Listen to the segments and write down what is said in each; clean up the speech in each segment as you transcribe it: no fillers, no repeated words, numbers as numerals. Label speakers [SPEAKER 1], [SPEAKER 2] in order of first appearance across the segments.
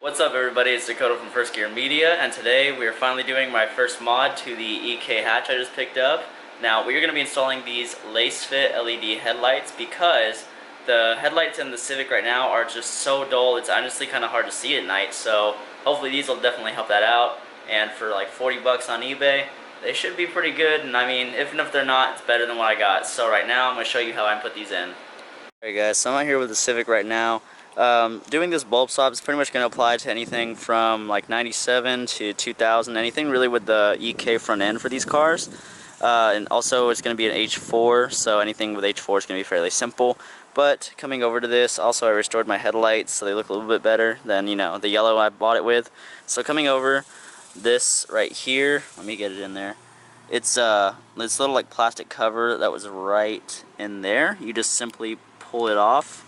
[SPEAKER 1] What's up everybody, it's Dakota from First Gear Media, and today we are finally doing my first mod to the EK hatch I just picked up. Now, we are going to be installing these LASFIT LED headlights because the headlights in the Civic right now are just so dull, it's honestly kind of hard to see at night, so hopefully these will definitely help that out. And for like 40 bucks on eBay, they should be pretty good, and I mean, even if they're not, it's better than what I got. So right now, I'm going to show you how I put these in. Alright guys, so I'm out here with the Civic right now. Doing this bulb swap is pretty much going to apply to anything from like 97 to 2000, anything really with the EK front end for these cars. And also it's going to be an H4, so anything with H4 is going to be fairly simple. But coming over to this, also I restored my headlights so they look a little bit better than, you know, the yellow I bought it with. So coming over, this right here, let me get it in there. It's this little like plastic cover that was right in there. You just simply pull it off,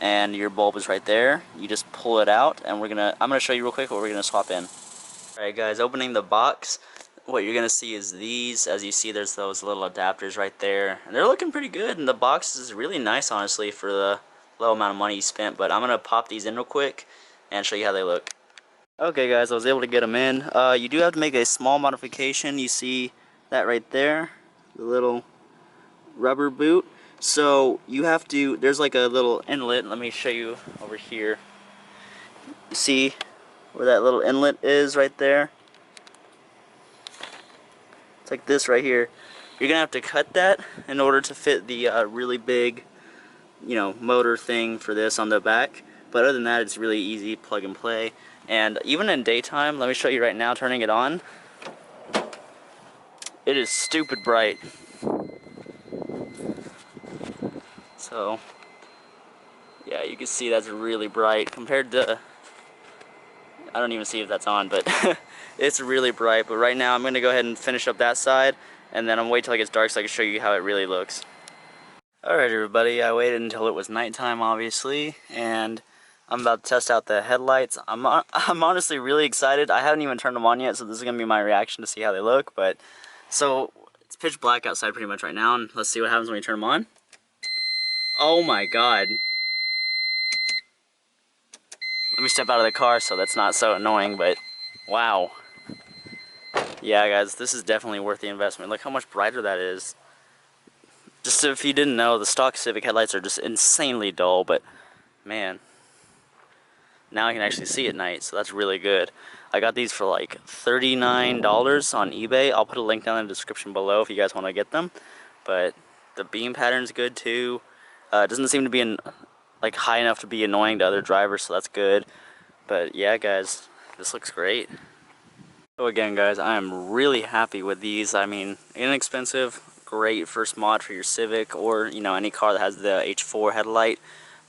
[SPEAKER 1] and your bulb is right there. You just pull it out, and I'm gonna show you real quick what we're gonna swap in. Alright guys, opening the box, what you're gonna see is these. As you see, there's those little adapters right there, and they're looking pretty good, and the box is really nice honestly for the low amount of money you spent. But I'm gonna pop these in real quick and show you how they look. Okay guys, I was able to get them in. You do have to make a small modification. You see that right there, the little rubber boot. So you have to, there's like a little inlet. Let me show you over here. You see where that little inlet is right there? It's like this right here. You're gonna have to cut that in order to fit the really big, you know, motor thing for this on the back. But other than that, it's really easy, plug and play. And even in daytime, let me show you right now, turning it on. It is stupid bright. So, yeah, you can see that's really bright compared to, I don't even see if that's on, but it's really bright. But right now I'm going to go ahead and finish up that side, and then I'm going to wait till it gets dark so I can show you how it really looks. Alright everybody, I waited until it was nighttime obviously, and I'm about to test out the headlights. I'm honestly really excited. I haven't even turned them on yet, so this is going to be my reaction to see how they look. But so, it's pitch black outside pretty much right now, and let's see what happens when you turn them on. Oh my god. Let me step out of the car so that's not so annoying, but wow. Yeah guys, this is definitely worth the investment. Look how much brighter that is. Just if you didn't know, the stock Civic headlights are just insanely dull, but man, now I can actually see at night, so that's really good. I got these for like $39 on eBay. I'll put a link down in the description below if you guys want to get them. But the beam pattern's good too. It doesn't seem to be like high enough to be annoying to other drivers, so that's good. But yeah guys, this looks great. So again guys, I am really happy with these. I mean, inexpensive, great first mod for your Civic or, you know, any car that has the H4 headlight.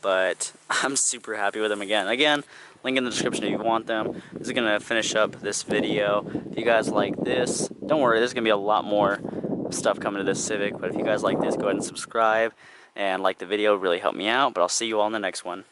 [SPEAKER 1] But I'm super happy with them again. Link in the description if you want them. This is going to finish up this video. If you guys like this, don't worry, there's going to be a lot more stuff coming to this Civic. But if you guys like this, go ahead and subscribe and like the video, really help me out. But I'll see you all in the next one.